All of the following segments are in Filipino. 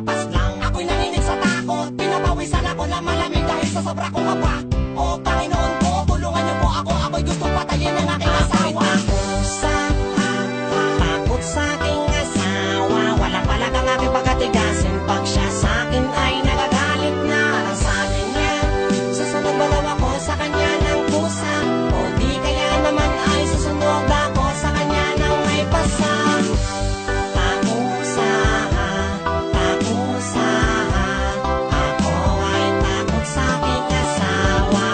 papas lang. Ako'y nanginig sa takot, pinapawisan ako na malamig dahil sa sobra kong kaba. O Panginoon ko, tulungan niyo po ako, ako'y gustong patayin ng aking asawa. Takot sa aking asawa, walang palag ang aking pagkatigasin. Pag siya sa'kin ay nagagalit na, ang sabi niya, susunod ba daw ako sa kanya ng pusa? O di kaya naman ay susunod ako sa kanya ng may pasa. Takusa, takusa, ako ay takot sa aking asawa.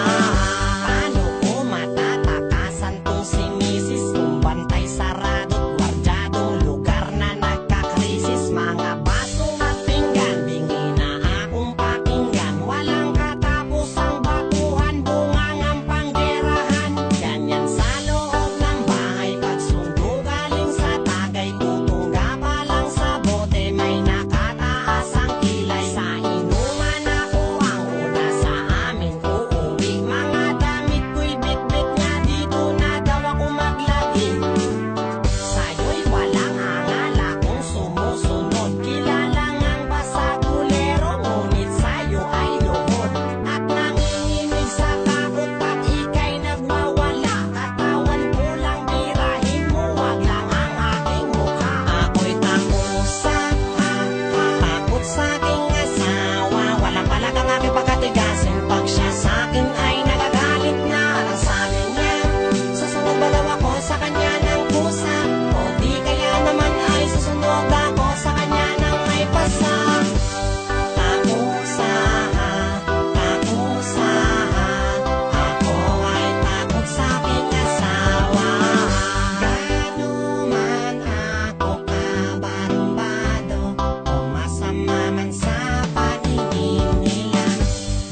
Paano ko matatakasan tong si Mrs. Kung bantay sarado't gwardyadong lugar na nagkakrisis? Mga baso at pinggan, bingi na akong pakinggan. Walang katapusang bakuhan, bungangang panggerahan. Ganyan sa loob ng bahay, pagsundo galing sa tagay. Tutungga pa lang sa bote, may nakataas ang kilay. Sa inuman ako ang una, sa amin uuwi. Mga damit ko'y bitbit nga, dito na daw ako maglagi. Sa'yo'y walang angal, akong sumusunod. Kilala ngang basagulero, ngunit sa'yo ay lubod. At nanginginig sa takot, pag ika'y nagwawala. Katawan ko lang birahin mo, wag lang ang aking mukha. Ako'y takusa, takot sa aking asawa. Walang palag ang aking pagkatigasin. Pag siya sa'kin ay nagagalit na, ang sabi niya, susunod ba daw ako sa kanya ng pusa? O di kaya naman ay susunod ako sa kanya ng may pasa. Takusa, takusa, ako ay takot sa aking asawa. Gaano man ako kabarumbado o masama man sa paningin nila,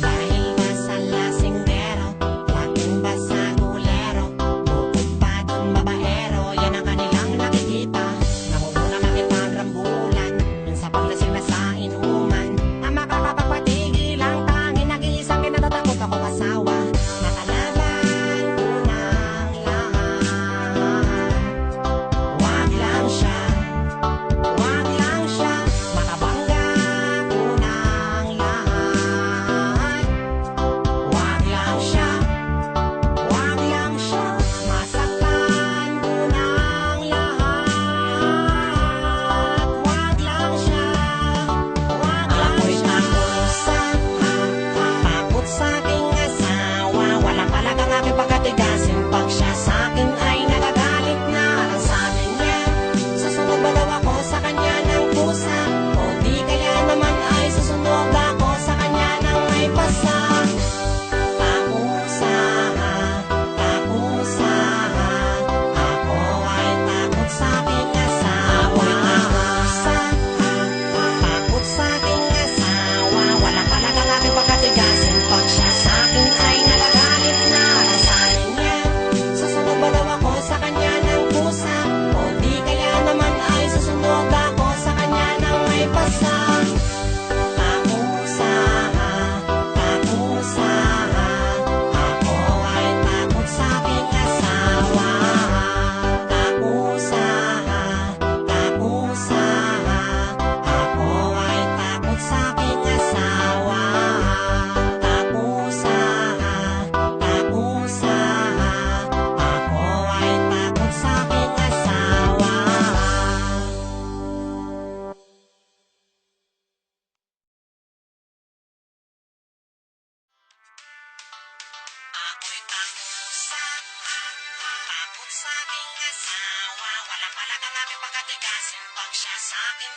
dahil ba sa lasinggero, laging ba sa gulero, bukod pa dun babaero, yan ang kanilang nakikita. Namumuna makipag rambulan, yun sa paglasing na sa inuman. Ang makakapagpatigil ang tanging nag-iisang kinatatakot akong asawa. Nakalaban ko ng lahat, wag lang siya, wag lang siya. Makabangga ko ng lahat, wag lang siya, wag lang siya. Masaktan ko ng lahat, wag lang siya, wag lang siya. Takot sa aking asawa, walang palag ang aking pagkatigasin. Pag siya sa'kin ay nagagalit na, ang sabi niya, susunod ba daw ako sa kanya ng pusa? O di kaya naman ay susunod ako sa kanya ng may pasa. Takusa, takusa, ako ay takot sa aking asawa. Takot sa aking asawa, walang palag ang aking pagkatigasin. Pag siya sa'kin ay nagagalit na, ang sabi niya, susunod ba daw ako sa kanya ng pusa? O di kaya naman ay susunod ako sa kanya ng may pasa. Takusa, takusa, ako ay takot sa aking asawa. Takusa, takusa, ako ay takot sa aking asawa. Takusa, takusa, ako ay takot sa aking asawa. Ako'y takusa, takot sa aking asawa. Walang palag ang aking pagkatigasin. Pag siya sa'kin